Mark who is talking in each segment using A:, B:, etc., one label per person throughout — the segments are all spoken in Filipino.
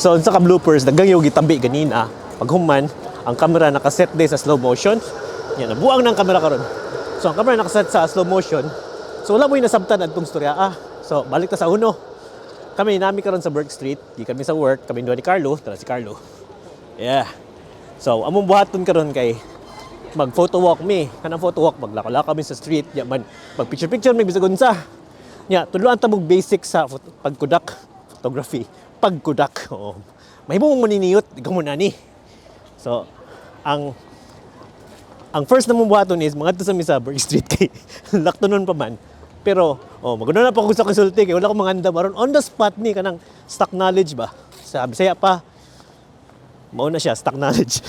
A: So sa ka-bloopers, dagang yung gitabi ganina. Pag human, ang camera nakaset din sa slow motion. Yan, nabuang ng camera karon. So ang camera nakaset sa slow motion. So wala mo yung nasabtan atong storya. So balik ta sa uno. Kami nami karon sa Burke Street. Di kami sa work. Kami duha ni Carlo. Tara si Carlo. Yeah. So among buhaton karon kay mag-photo walk mi. Kanang photo walk, maglako-lako kami sa street. Ya man, mag-picture-picture may bisag unsa. Ya, tuluan ta mong basic sa pagkudak, photography. Pagkudak. Oo. Mahimo mong maniniyot, ikaw mo na ni. So, ang first na mong buhaton is mga to sa mi sa Burke Street kay lakto nun pa man. Pero, maguna na pa ako sa consulting kay wala ko manganda maron on the spot ni kanang stock knowledge ba. Sa Bisaya pa mao na siya stock knowledge.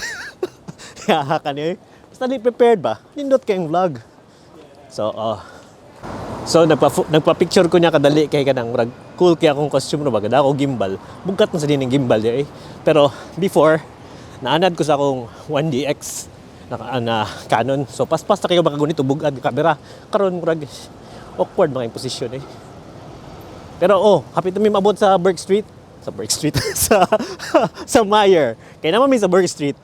A: Kaya kani basta di prepared ba? Nindot kayong vlog. So nagpa-picture ko niya kadali kay kanang cool kay akong costume no bagada ako gimbal. Bugat na sa dining gimbal eh. Pero before naanad ko sa akong 1DX na Canon. So paspas na kayo baka gunito bugad camera. Karon murag awkward mga posisyon eh. Pero happy to me mabot sa Burke Street. Sa Burke Street sa Meyer. Kaya naman may sa Burke Street.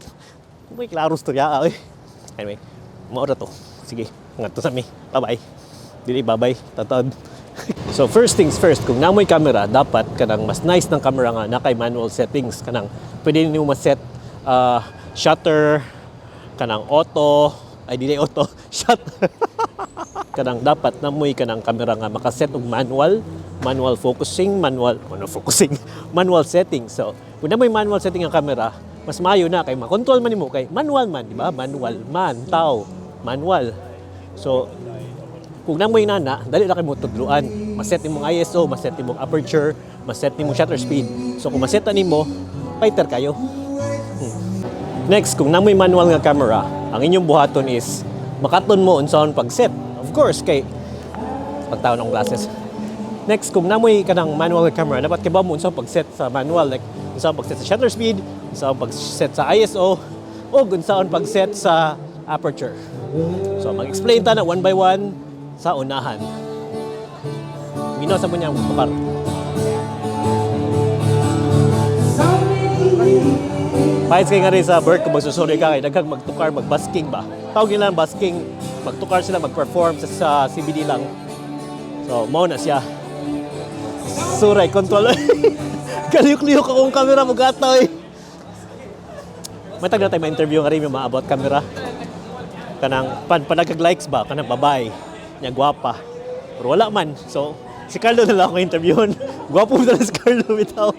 A: May klaro storya eh. Anyway, maura to. Sige, ngadto sa mi. Bye-bye. Dili bye-bye. Tatad. So first things first, kung namoy camera, dapat kanang mas nice ng camera nga na kay manual settings kanang pwede niyo ma-set shutter kanang auto, ay dili auto, shutter. Kanang dapat namoy kanang camera nga makaset og manual focusing, manual setting. So, kung namoy manual setting ang camera, mas maayo na kay makontrol man nimo kay manual man, di ba? Manual. So, kung namoy nana, dali ra kay mo tudluan. Maset nimong ISO, maset nimong aperture, maset nimong shutter speed. So, kung maset nimo, fighter kayo. Next, kung namoy manual nga camera, ang inyong buhaton is makaton mo unsaon pag-set. Of course, kay pagtaon ng glasses. Next, kung namoy kanang manual nga camera, dapat kibaw mo unsaon pag-set sa manual, like unsaon pag-set sa shutter speed, unsaon pag-set sa ISO, o unsaon pag-set sa aperture. So, mag-explain ta na one by one sa unahan. Mino sa mo niya tukar. Pahit kay nga rin sa Burke kung magsusuri ka kay daghang magtukar, magbasking ba? Tawag nila basking, magtukar sila, mag-perform sa CBD lang. So, mao na siya. Suray, control. Kaliyok-liyok akong camera mo gataw eh. Matag na tayo ma-interview nga rin yung about camera. Kanang panagkag-likes ba? Kanang babae. Niya gwapa. Pero wala man. So, si Carlo na lang ako interviewin. Gwapo mo na si Carlo bitaw.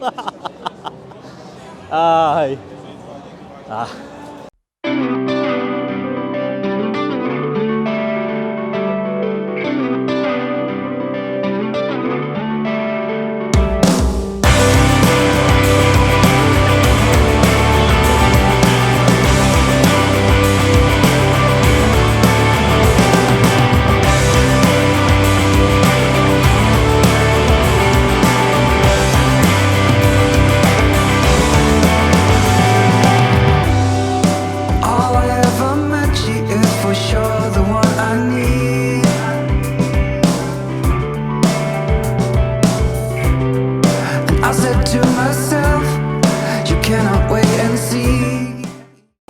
A: Ay.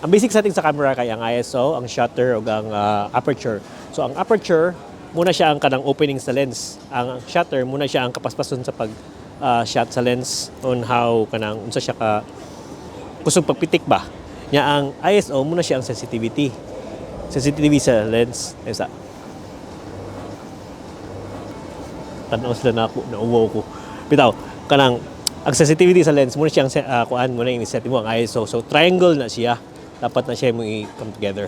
A: Ang basic setting sa camera kay ang ISO, ang shutter ug ang aperture. So ang aperture muna siya ang kanang opening sa lens. Ang shutter muna siya ang kapaspason sa pag shot sa lens on how kanang unsa siya ka kusog pagpitik ba. Nya ang ISO muna siya ang sensitivity. Sensitivity sa lens. Aysa. Tanaw sila na ako, nauwaw ko. Bitaw, kanang ang sensitivity sa lens muna siya ang kuan muna yung set mo ang ISO. So triangle na siya. Dapat na siya mo i-come together.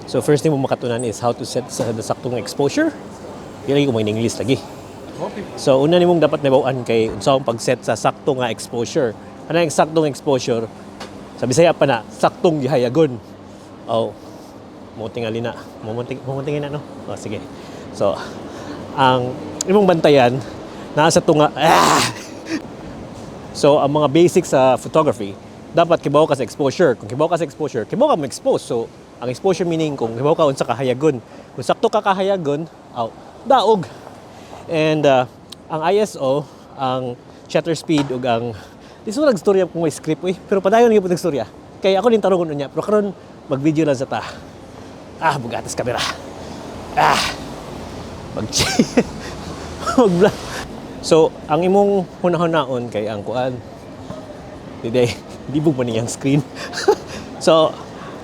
A: So first thing mo makatunan is how to set sa saktong exposure. Dili ko mo in English lagi. So una nimong dapat nabaw-an kay unsahong pag-set sa sakto nga exposure. Ano yung saktong exposure? Sa Bisaya pa na, saktong gihayagon. Oh, mutingali na. Mumuntingin na, no? Oh, sige. So, ang imong bantayan, nasa tunga, So, ang mga basics sa photography, dapat kibaw ka sa exposure. Kung kibaw ka sa exposure, kibaw ka mag-expose. So, ang exposure meaning kung kibaw ka unsa kahayagon. Kung sakto ka kahayagon, daog. And ang ISO, ang shutter speed ug ang di so nagstorya kung may script pero padayon gyud nagstorya. Kay ako din tarungon unya, pero karon mag-video lang sa ta. Bugatas kamera. Mag mag So, ang imong hunahon kay ang kuan. Di bug man niyang screen. So,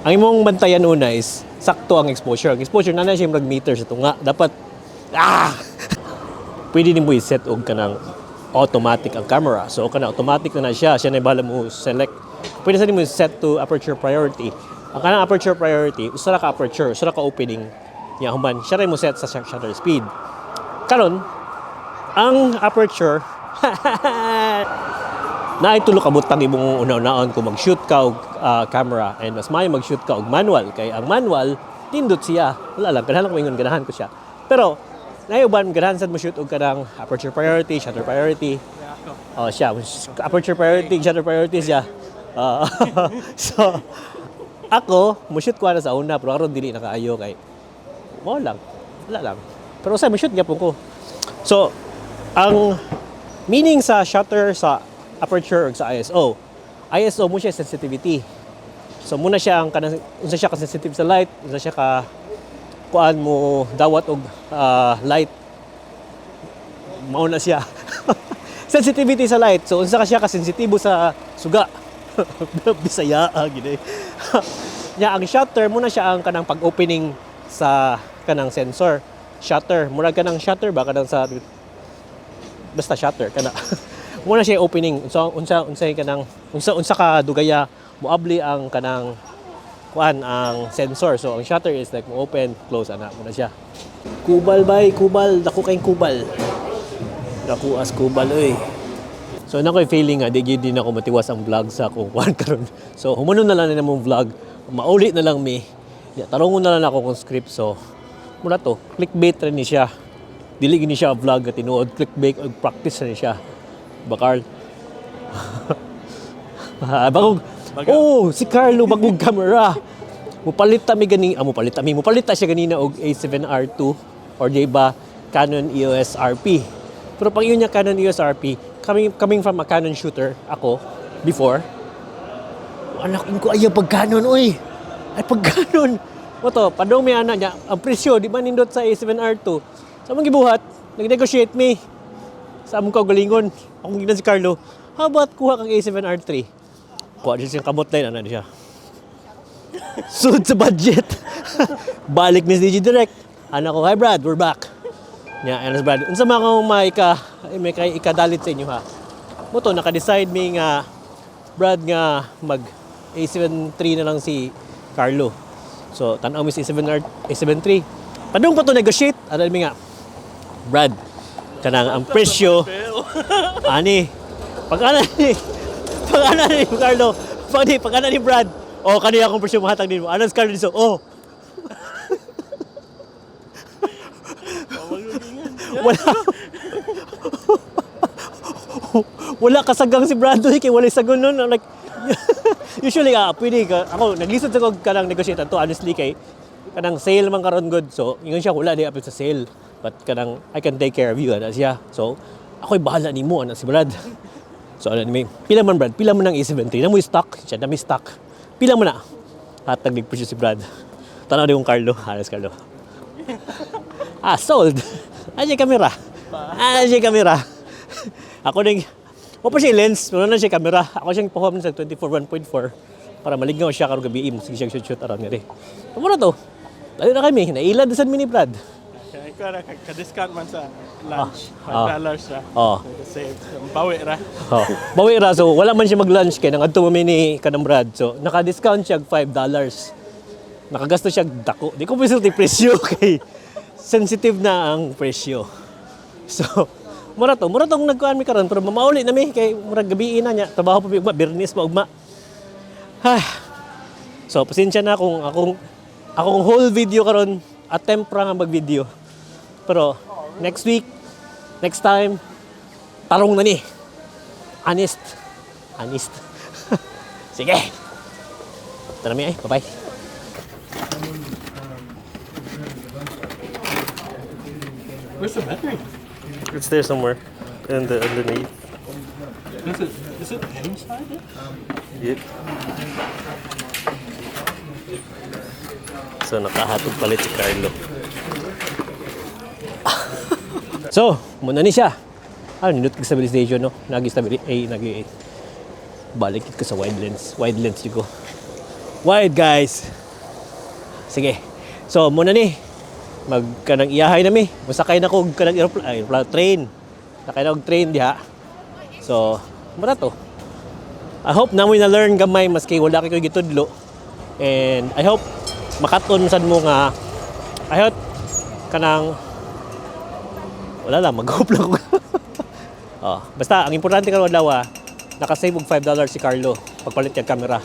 A: ang imong bantayan una is sakto ang exposure. Ang exposure na siya mag-meter sa tunga. Dapat pwede nimo i-set og kanang automatic ang camera. So kana automatic na siya na bahala mo select. Pwede sa nimo set to aperture priority. Ang kanang aperture priority, usa ra ka aperture, usa ra ka opening niya human. Siya ray mo set sa shutter speed. Karon ang aperture na itulo ka butang imong una-unaon kung mag-shoot ka og camera and mas maayo mag-shoot ka og manual kay ang manual tindot siya. Wala lang ganahan ko ingon ganahan ko siya. Pero nayuban ganahan sad mo shoot og kanang aperture priority, shutter priority. Siya aperture priority, shutter priority siya. So ako mo shoot ko na sa una pero aron dili nakaayo kay wala lang. Pero sa mo shoot gyapon ko. So ang meaning sa shutter sa aperture ug sa ISO mo siya sensitivity. So muna siya ang kanang unsa siya ka sensitive sa light, unsa siya ka kuan mo dawat og light mao na siya. Sensitivity sa light. So unsa ka siya ka sensitibo sa suga. Bisaya gid. Nya ang shutter muna siya ang kanang pag-opening sa kanang sensor. Shutter, murag kanang shutter ba kanang sa basta shutter kana. Muna siya opening unsa kanang unsa ka dugaya moabli ang kanang kuan ang sensor. So ang shutter is like mo open, close ana muna siya. Kubal dako kay kubal. Dako as kubal oy. So nakoy feeling nga di gyud din ako matiwas ang vlog sa akong kuan karon. So humunon na lang na mong vlog. Mauli na lang mi. Tarungon na lang ako kung script so muna to clickbait rin ni siya. Dili gini siya vlog at tinuod clickbait og practice rin siya. Bakal. Si Carlo bagong camera. Mupalit siya ganina og A7R2 or di ba Canon EOS RP. Pero pag yun niya Canon EOS RP, coming from a Canon shooter ako before. Anak ko ayaw pag Canon oy. Ay pag Canon. Moto, padong may ana niya, ang presyo di ba nindot sa A7R2. Sa mong gibuhat, nag-negotiate me. Sa among kaugalingon, akong ginan si Carlo. How about kuha kang A7R3? Kuha din siyang kamot line, ano siya? Suit sa budget. Balik Miss DJ Direct. Anak ko, hi Brad, we're back. Ano si Brad? Unsa mga may ikadalit sa inyo ha? Moto, naka-decide may nga Brad nga mag A7 III na lang si Carlo. So, tanaw mo si A7 III. Padung pa to negotiate. Ano mi nga? Brad, kanang ang presyo. Ani, pag-ana ni Carlo. Pag-ana ni Brad. Kaniya akong presyo mahatag din mo. Ano si Carlo dito? Wala kasagang si Brad doon kay wala sagon nun. Like, usually pwede ka. Ako, naglisod sa kong kanang negotiate to honestly kay kanang sale man karon good. So, ingon siya wala di apil sa sale. But kanang I can take care of you ana siya. So, ako'y bahala nimo ana si Brad. So, ano ni pila man Brad? Pila man ang A7 III? Na mo stock? Siya na may stock. Pila man na? Hatag nagpresyo si Brad. Tanaw di kong Carlo. Halos Carlo. Sold. Aja kamera. Ako ding pa siya lens, wala na siya camera. Ako siyang perform sa 24 1.4 para malignaw siya karong gabi sige siya shoot around ngari. Amo na to. Dali na kami, nailad sa mini Brad.
B: Ikaw ra ka-discount man sa lunch. $5 ra. Save. Bawi ra.
A: Bawi ra so wala man siya mag-lunch kay nang adto mo ni kanang Brad. So naka-discount siya $5. Nakagasto siya dako. Di ko pisulti presyo kay sensitive na ang presyo. So, mura tong nagkuan mi karon pero mamauli na mi kay murag gabi na niya. Trabaho pa mi ugma, Bernis pa ugma. So, pasensya na kung akong whole video karon attempt ra nga mag-video. Pero next week, next time, tarong na ni. Honest. Sige. Tara mi ay, bye-bye.
B: Where's the battery?
A: It's there somewhere. And underneath.
B: Is it inside it?
A: Yep. So, nakahatog palit si Carlo. So, muna ni siya. Nindot ka stabilization, no? Nagi balik ka sa wide lens. Wide lens yun ko. Wide, guys. Sige. So, muna ni. Magkanang iyahay na mi. Masakay na ko kanang train. Sakay na og train diha. So, mura to. I hope na mo na-learn gamay maski wala kay ko gitudlo. And I hope makaton sad mo nga I hope kanang wala lang mag-hope lang ko. Basta ang importante karon adlaw naka-save og $5 si Carlo pagpalit yung camera.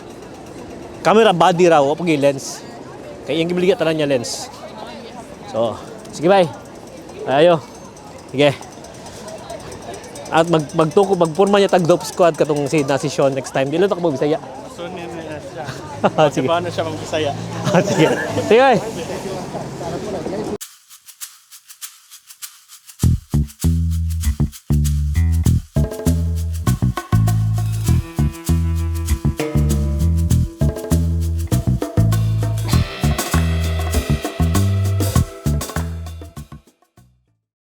A: Camera body raw o pag lens. Kay yung gibiligya tanan niya lens. So, sige bye. Ayo. Sige. At magpurma niya tag dope squad katong si Sean next time. Dili to ko Bisaya.
B: So, nila siya.
A: Sige.
B: Paano siya mag-Bisaya?
A: Sige. Sige. Bye.